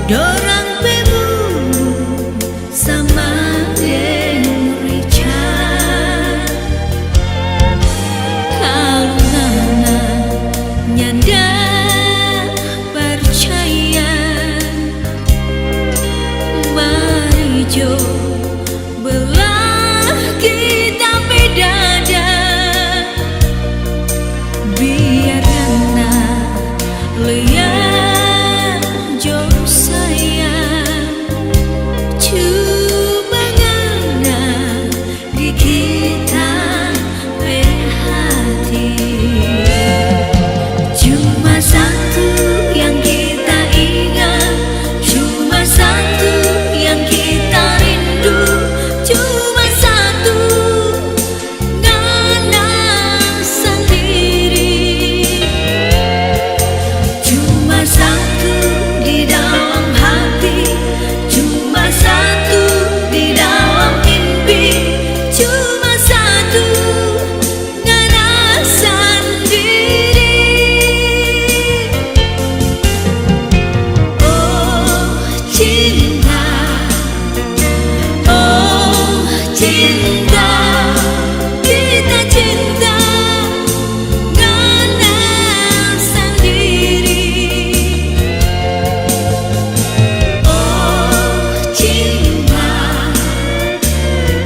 dorang bemu sama yang Richard. Kalau nana nyanda percaya, mari jo belah kita bedada, biar nana lihat jo sayang. Cuma ngana di kita berhati, cuma satu yang kita ingat, cuma satu yang kita rindu, cuma satu ngana sendiri, cuma satu di dalam hati, cuma satu di dalam mimpi, cuma satu ngana sendiri. Oh cinta, oh cinta, kita cinta ngana sendiri. Oh cinta,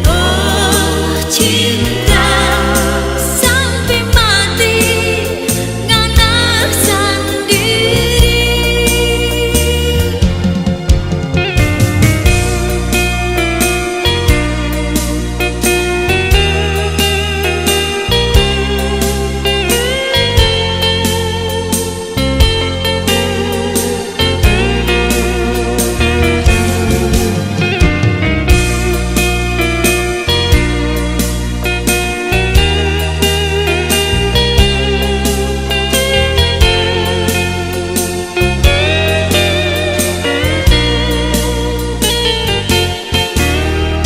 oh cinta, sampai mati ngana sendiri.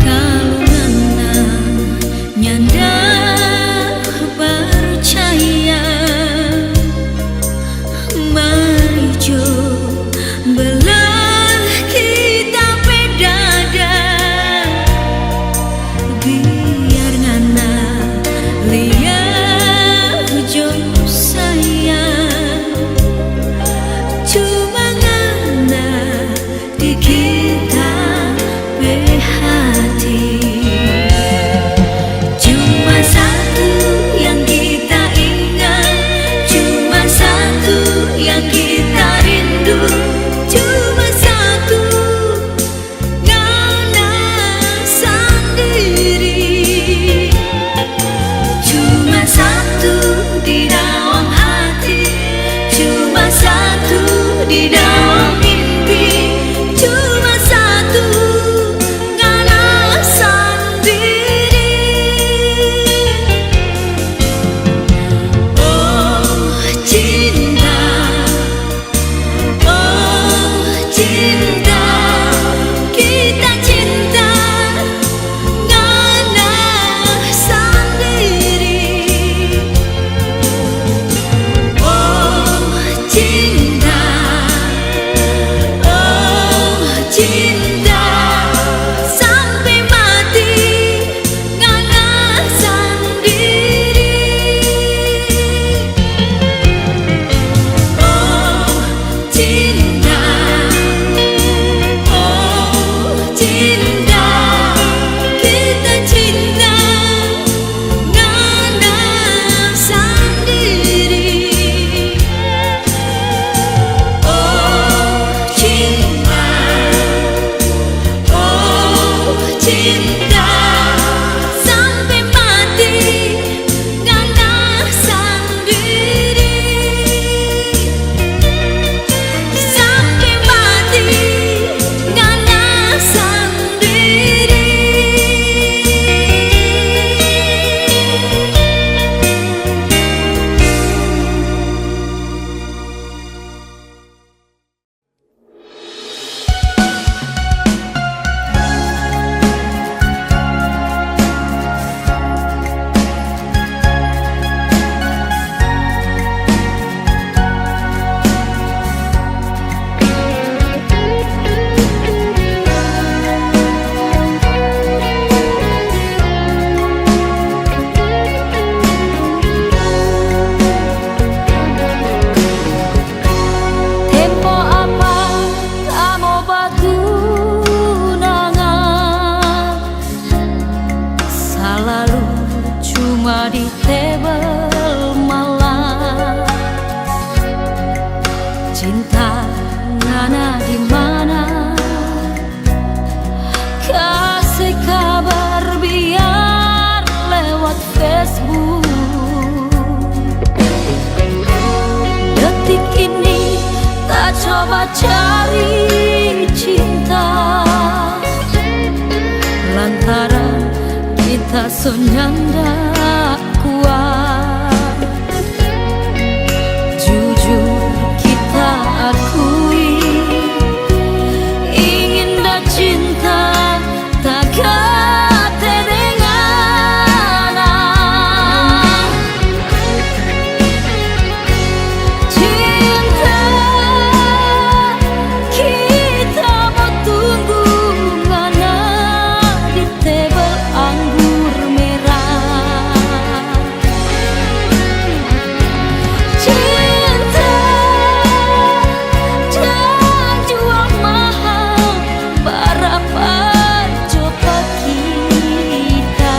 Kalau ngana nyanda percaya, mari jo belah kita bedada, biar ngana lihat jo sayang. Cuma ngana di kita berhati, cuma satu yang kita ingat, cuma satu yang kita rindu, cuma satu ngana sendiri, cuma satu di dalam hati, cuma satu di dalam mimpi, cuma satu ngana sendiri. Oh cinta, oh cinta, kita cinta ngana sendiri. Oh cinta, oh cinta, sampai mati ngana sendiri. Oh cinta, Sonyanda kuat, jujur kita akui, ingin dah cinta tak dengan cinta kita mau tunggu ngana di tebel anggur merah. Cinta jangan jual mahal, berapa coba kita.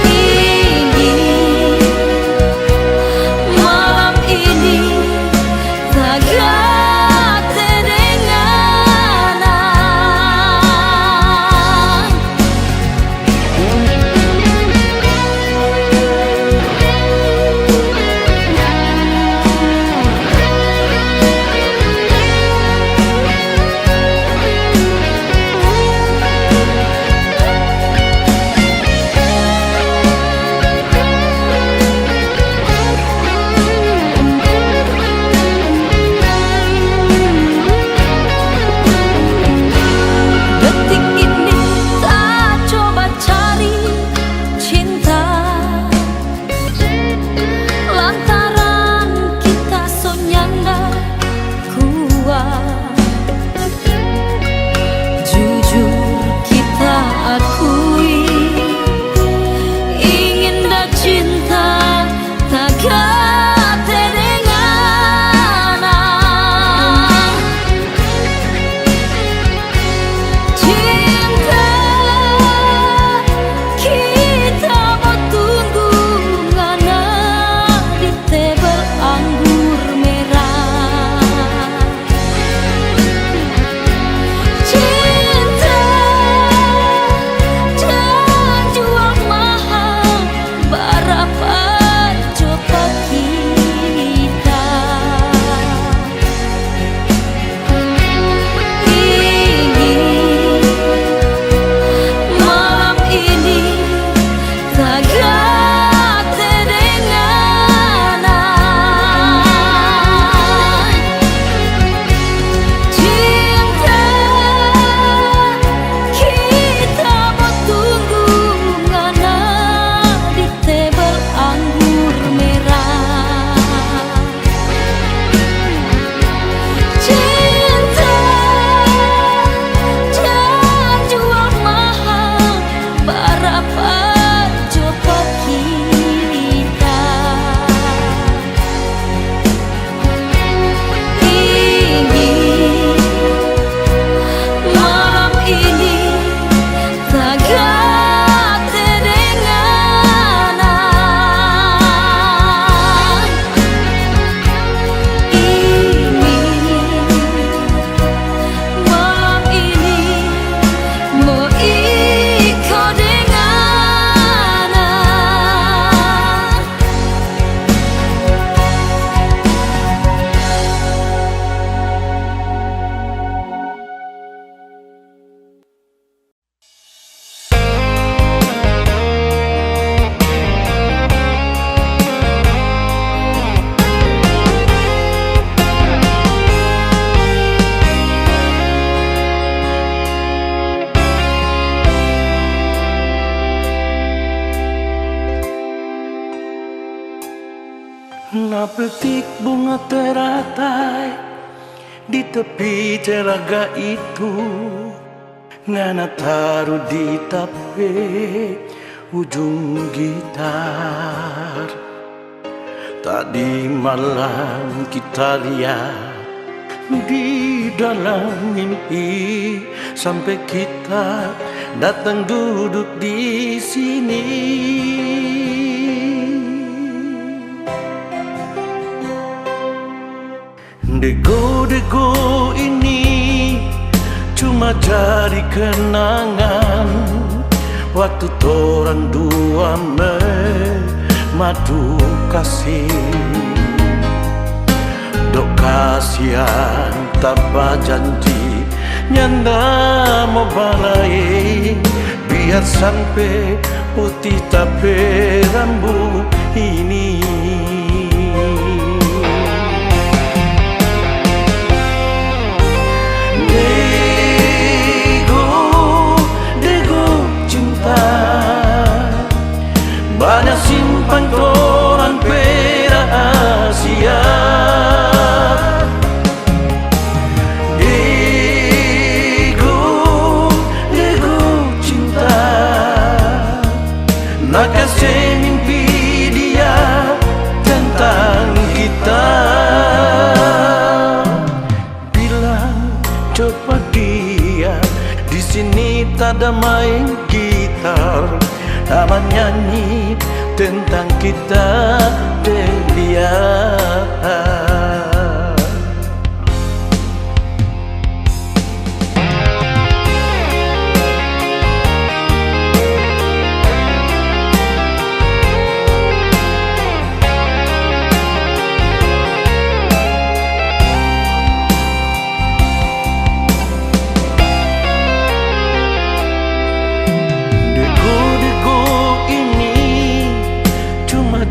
Ini malam ini tak dengan detik ini tak coba cari cinta, lantaran kita sonyanda kuat. Jujur kita akui, ingin dah cinta tak dengan cinta kita mau tunggu ngana di tebel anggur merah. Cinta jangan jual mahal, berapa coba kita. Ini malam ini tak dengan cinta kita mau tunggu ngana di tebel anggur merah. Cinta jangan jual mahal, berapa coba kita. Ini malam ini tak dengan ini malam ini mau ikut dengan Napetik bunga teratai di tepi telaga itu, ngana taruh di tape ujung gitar. Tadi malam kita lihat di dalam mimpi, sampai kita datang duduk di sini. Dego-dego ini cuma jadi kenangan waktu torang dua madu kasih. Dok kasihan tanpa janji nyanda mau balai, biar sampai putih tapi rambut ini. Dego cinta, banyak simpan torang rahasia. Dego cinta, nak kasih mimpi dia tentang kita. Bilang coba dia, di sini tak ada main gitar, hanya nyanyi tentang kita dan dia.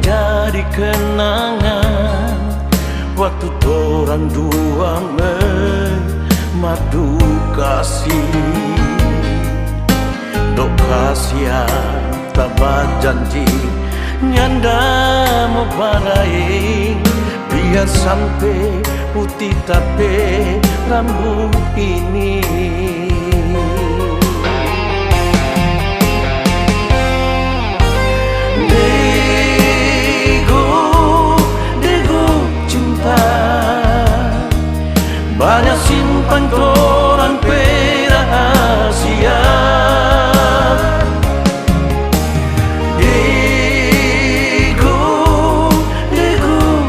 Jadi kenangan waktu torang dua memadu kasih. Dok kasihan tak berjanji, nyanda mau balai, biar sampai putih tapi rambut ini. Banyak simpan torang rahasia. Dego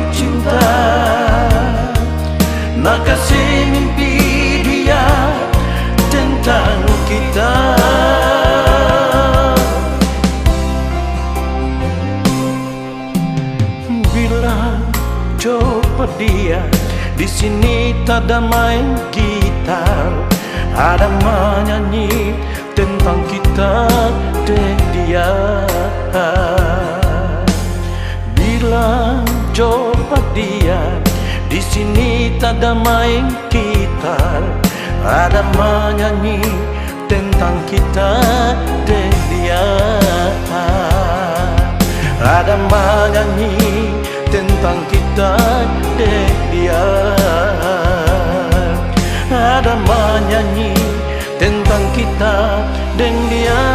cinta, nak kasih mimpi dia tentang kita. Bilang coba dia, di sini tak ada main gitar, ada menyanyi tentang kita dan dia. Bilang coba dia, di sini tak ada main gitar, ada menyanyi tentang kita dan dia. Ada menyanyi tentang kita dan dia. Ada menyanyi tentang kita dan dia.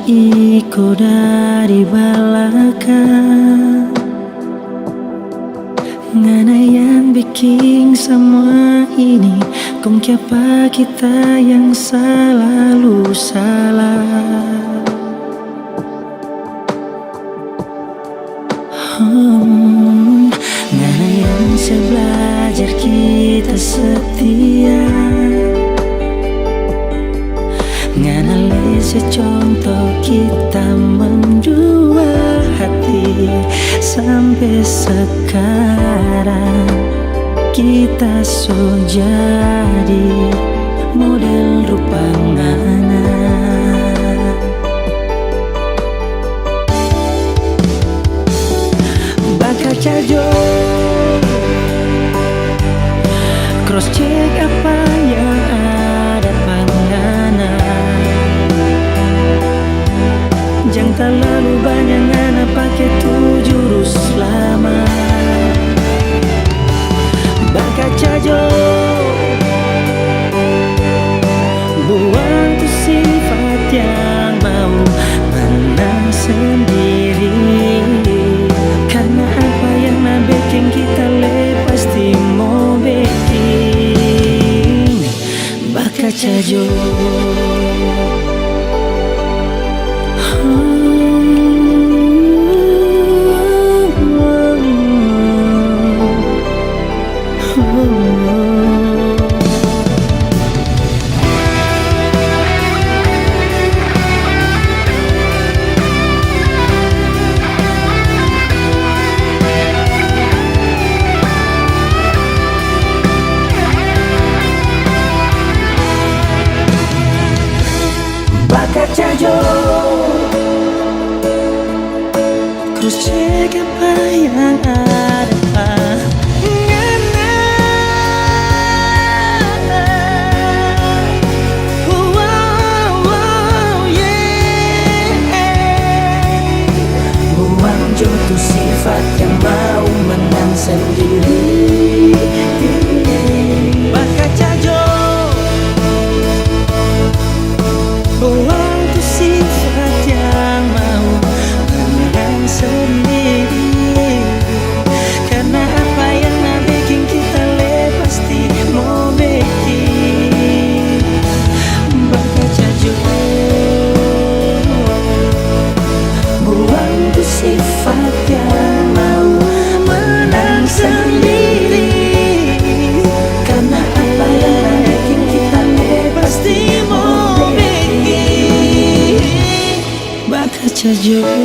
iko dari balaka. Ngana yang bikin semua ini, kong siapa kita yang selalu salah. Ngana yang sebelajar kita setia, ngana lese contoh kita mendua hati. Sampai sekarang kita so jadi model rupa ngana. Bakal cajo cross check apa yang ada pangana. Jangan terlalu banyak ngana pakai 7 jurus lama. Berkaca jo, buang tuh sifat yang mau menang sendiri. Karena apa yang nak bikin kita pasti mau bikin. Berkaca jo. Berkaca jo, cross check apa yang ada ngana. Wow, yeah. Buang jo tuh sifat yang mau menang sendiri. Berkaca jo, buang tuh sifat yang mau menang sendiri. Karena apa yang nak bikin kita pasti mau bikin. Berkaca juga, buang tuh sifat yang mau menang sendiri. Karena apa yang nak bikin kita pasti mau bikin. Berkaca juga.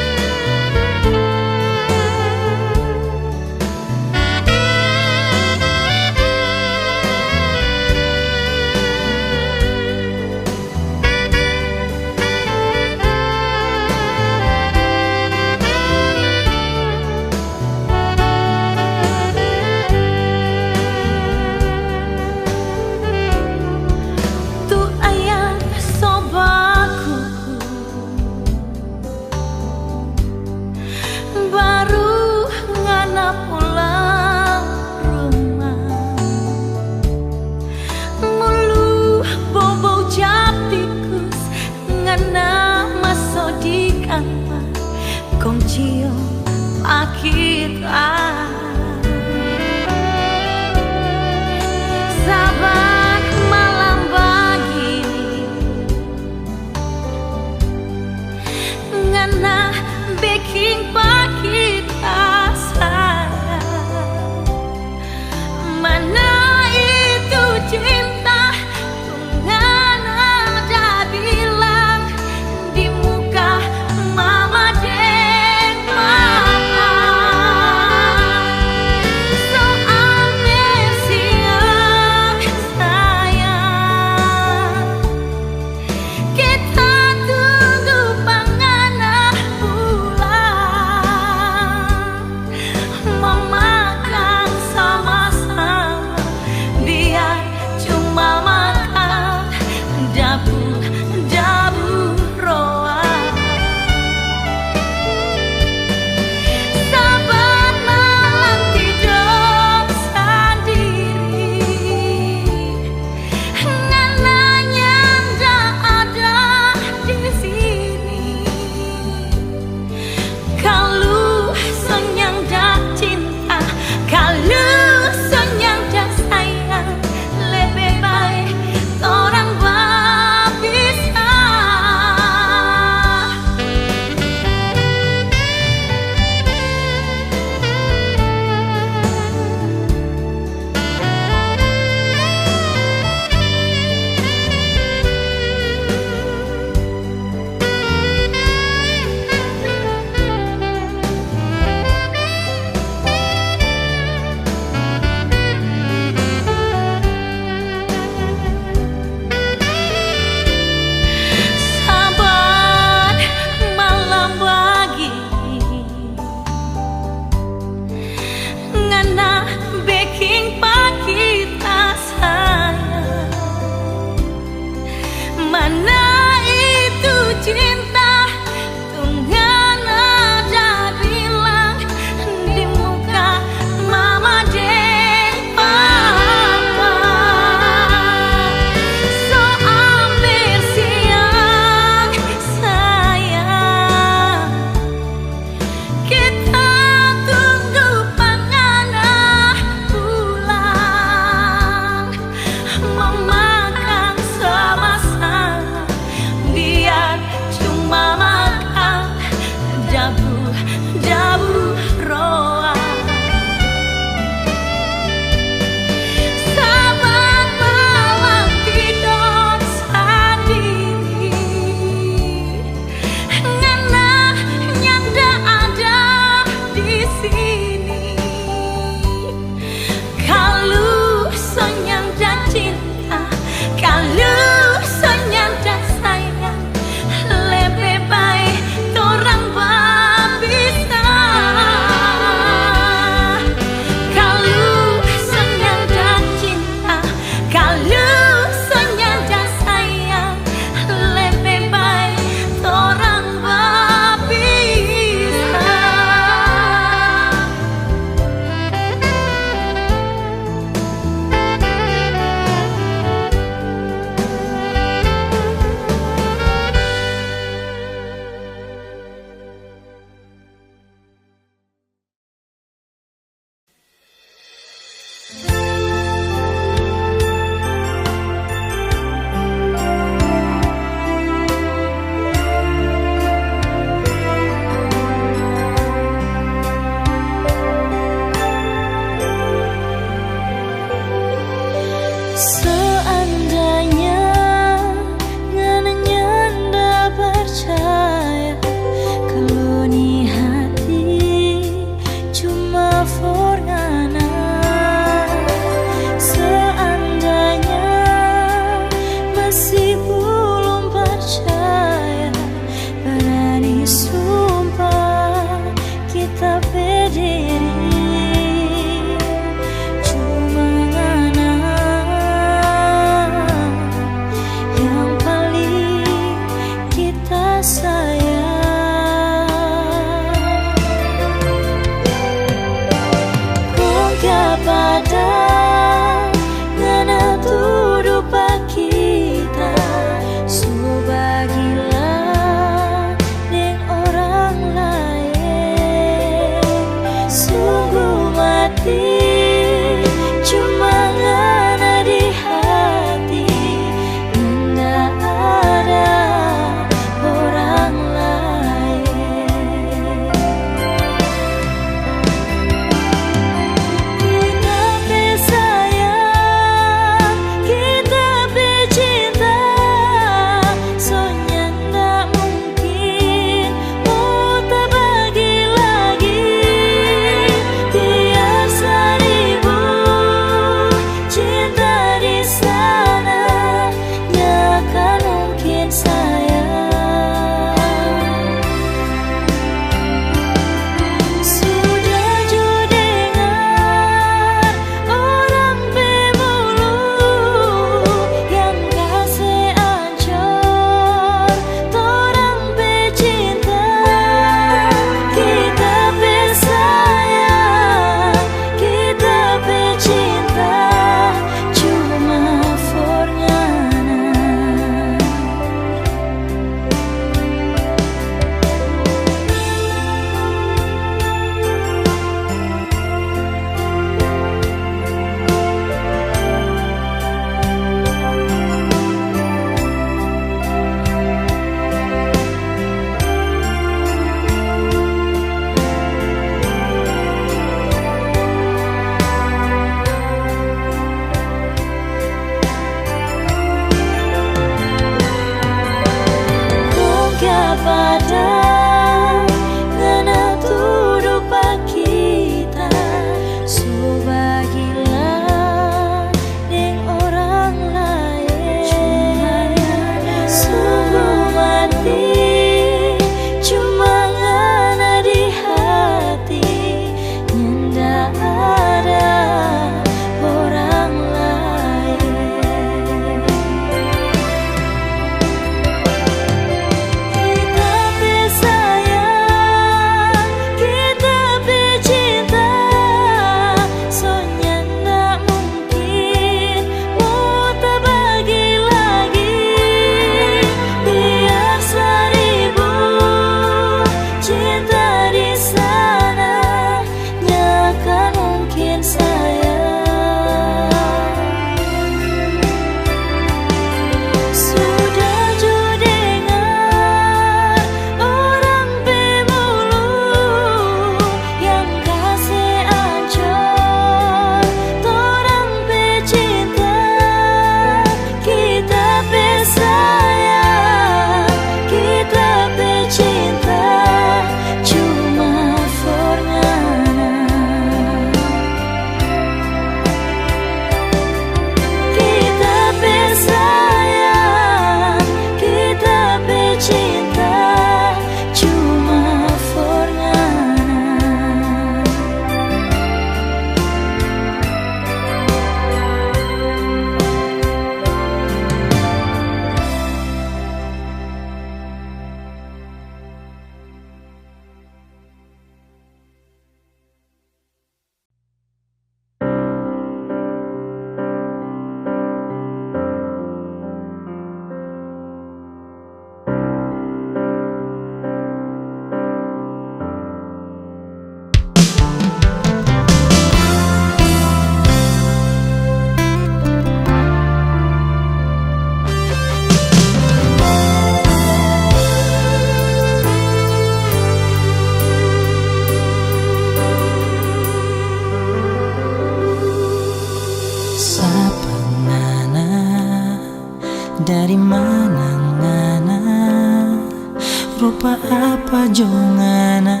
rupa apa jongana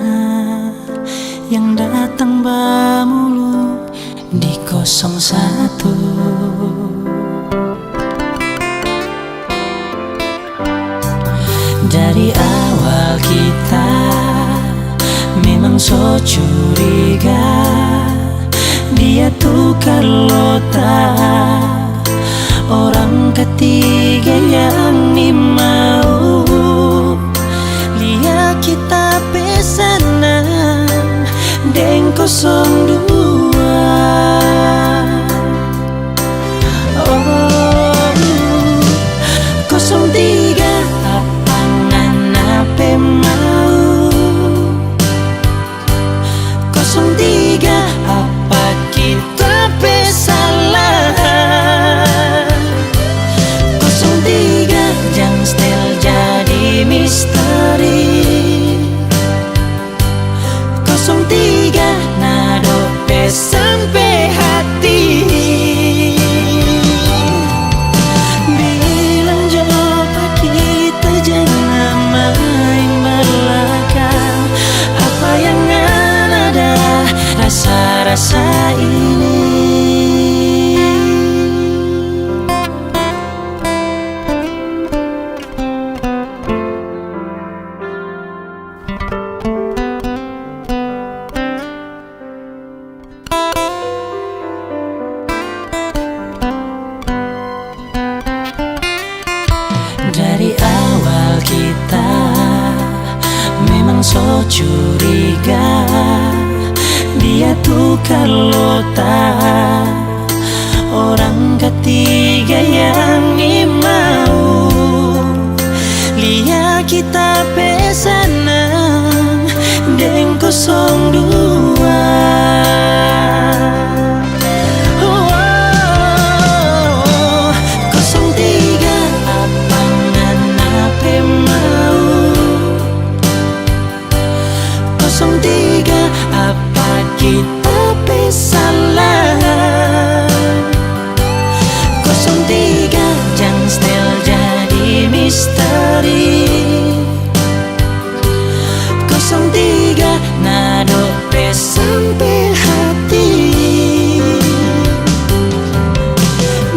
yang datang bamulu di 01. Dari awal kita memang so curiga, dia tuh Carlota, orang ketiga yang mau lihat kita pesanan deng 02. Oh, 03 apangan ape mau, 03 apa kita pesalah, 03 jang stel jadi misteri, 03 nado sampai hati. Bilang coba kita jangan main belakang, apa yang ada rasa-rasa ini. Dari awal kita memang so curiga, dia tuh Carlota, orang ketiga yang mau lihat kita pesanan deng 02. Apa kita pesalah, 03 jang stel jadi misteri, 03 nado sampai hati.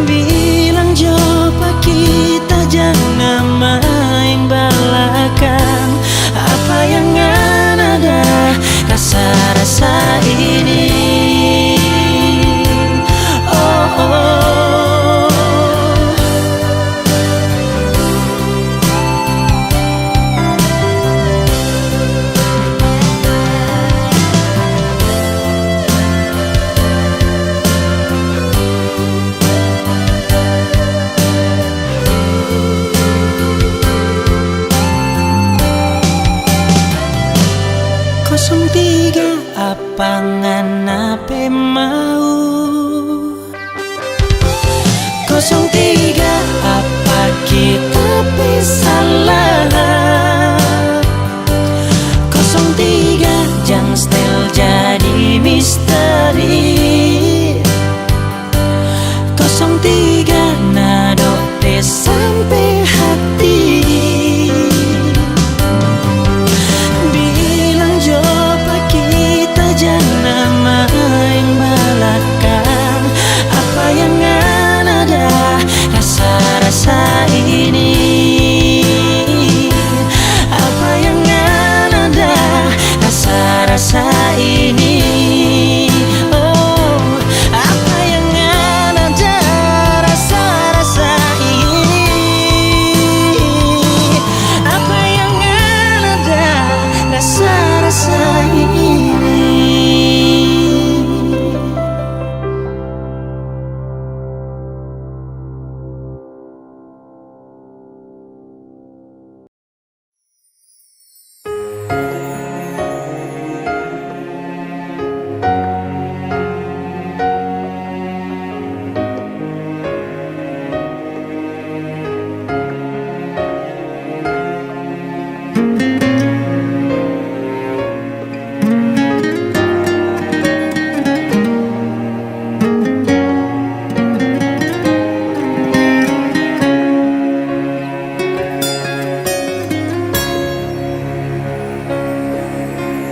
Bilang coba kita jangan main belakang, apa yang ada rasa-rasa ini. Oh, oh. Tiga apangan ape mau, 03 apa kita pesalah, 03 jang stel jadi misteri, 03 nado sampai hati. Jangan main belakang, apa yang ada rasa-rasa ini, apa yang ada rasa-rasa ini. Oh,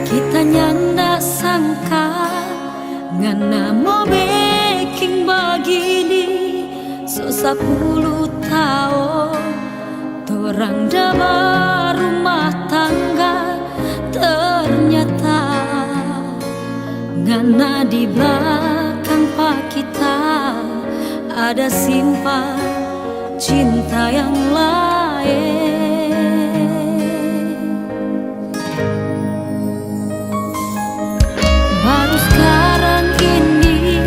Kita nyanda sangka ngana mau baking begini. So 10 tahun torang dah rumah tangga. Ternyata ngana di belakang pak kita ada simpan cinta yang lain. Baru sekarang ini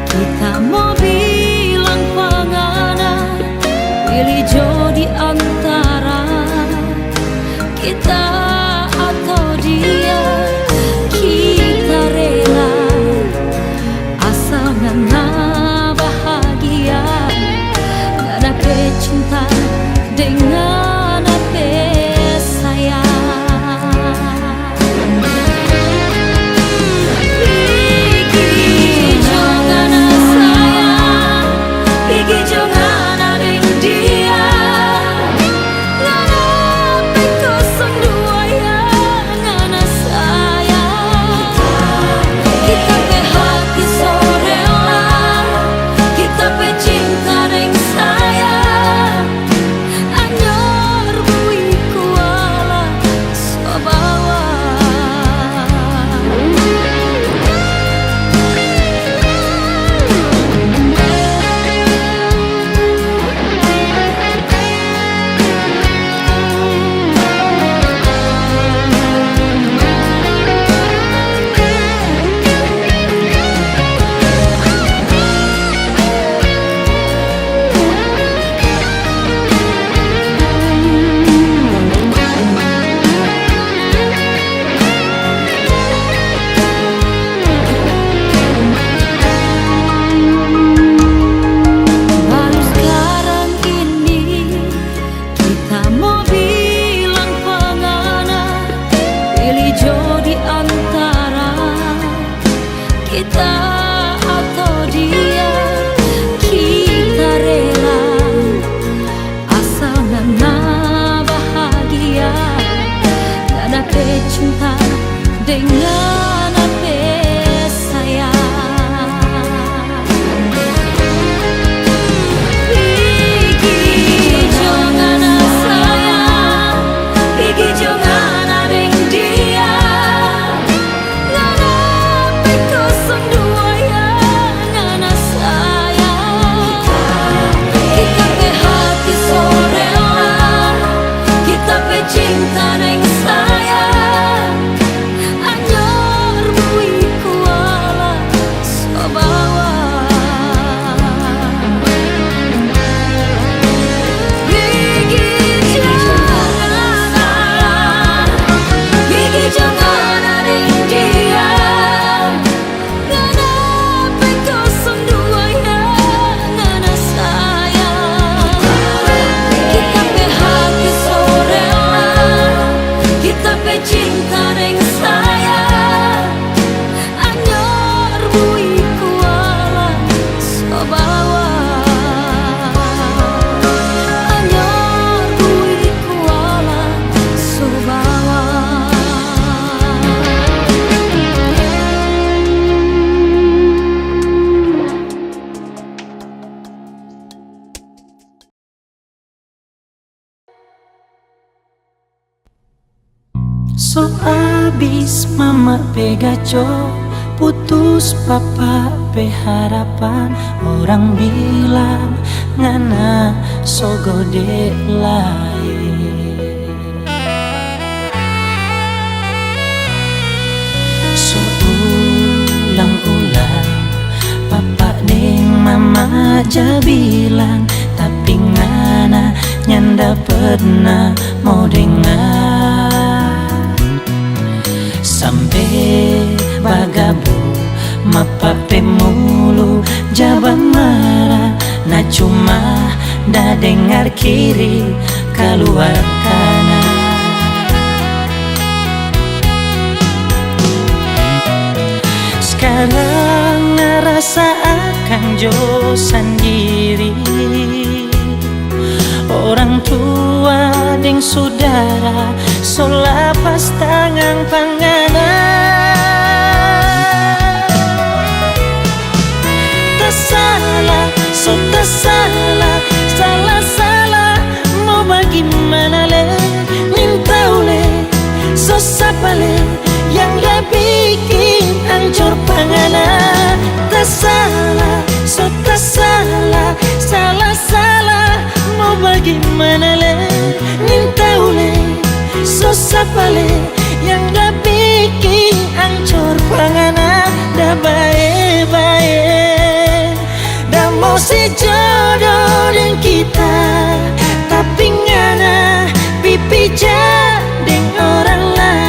kita mau bilang pengana, pilih jodi antara kita atau dia. Kita rela asal ngana bahagia, ngana kecinta dengan apa sayang. Pigi jangan sayang, pigi jangan adeng dia. Ngana pekosong dua ya, ngana sayang. Kita pe hati sorela, kita pe cinta deng sayang. Anyor bui kuala sobawa. Baru sekarang ini kita mau bilang pengana, pilih jodi antara kita atau dia. Kita rela asal ngana bahagia, ngana kecinta dengan apa sayang. Pigi jangan sayang, pigi jangan adeng dia. Ngana pekosong dua ya, ngana sayang. Kita pe hati sorela, kita pe cinta neng sayang. Anyor bui kuala sobawa. Pigi jangan adeng dia. Ngana pekosong dua ya, ngana sayang. Kita pe hati sorela, kita pe cinta neng sayang. Anyor bui kuala sobawa. Anyor bui kuala sobawa. So abis mama pegaco, putus papa pe harapan. Orang bilang ngana so gede lain. So ulang-ulang papa deng mama aja bilang, tapi ngana nyanda pernah mau dengar. Sampai bagabu mapape mulu jaban marah, na cuma dah dengar kiri keluar kanan. Sekarang ngerasa akan jo sendiri. orang tua deng saudara so lapas tangan panganan. Tak salah, so tak salah, salah mau bagaimana le, nintau le, so sapa le, yang dah bikin hancur panganan. Tak salah, so tak salah, salah mau bagaimana le, nintau le, so sapa le, yang dah bikin hancur panganan. Dah baik-baik, dah mau sejodoh dengan kita, tapi ngana pipi dengan orang lain.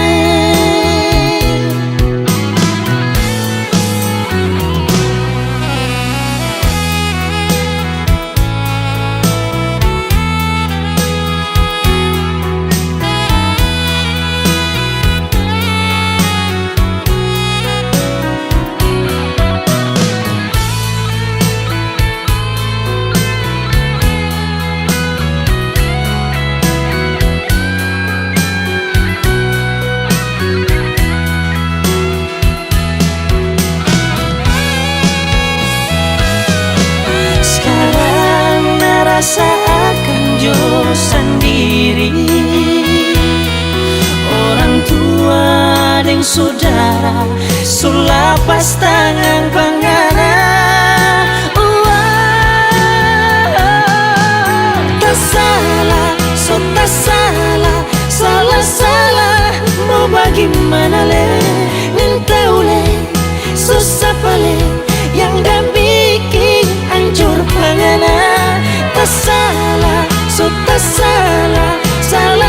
Seakan jo sendiri, orang tua dan saudara sulapas tangan panganan. Tak salah, so tak salah, salah mau bagaimana le, nintau le, so sapa le, yang dah bikin hancur panganan. Tak salah, so tak salah,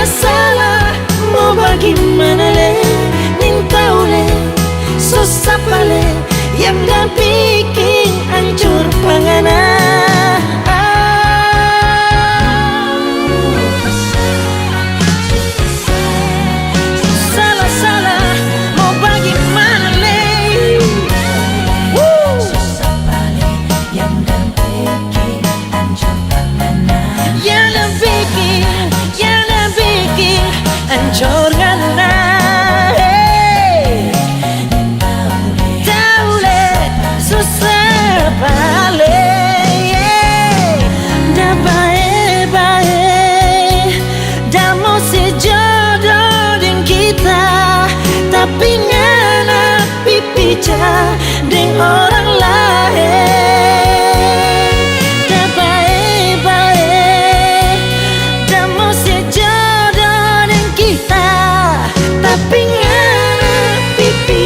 salah mau bagaimana le, nintau le, so sapa le, yang dah bikin hancur panganan. Salah mau bagaimana le, yang dah bikin hancur panganan. Yang dah bikin hancur panganan. Tahu le, susah balik. Dah baik-baik, dah mau sejodoh dengan kita, tapi ngana pipi dengan orang lain. Dah baik-baik, dah mau sejodoh dengan kita, tapi ngana pipi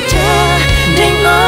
dengan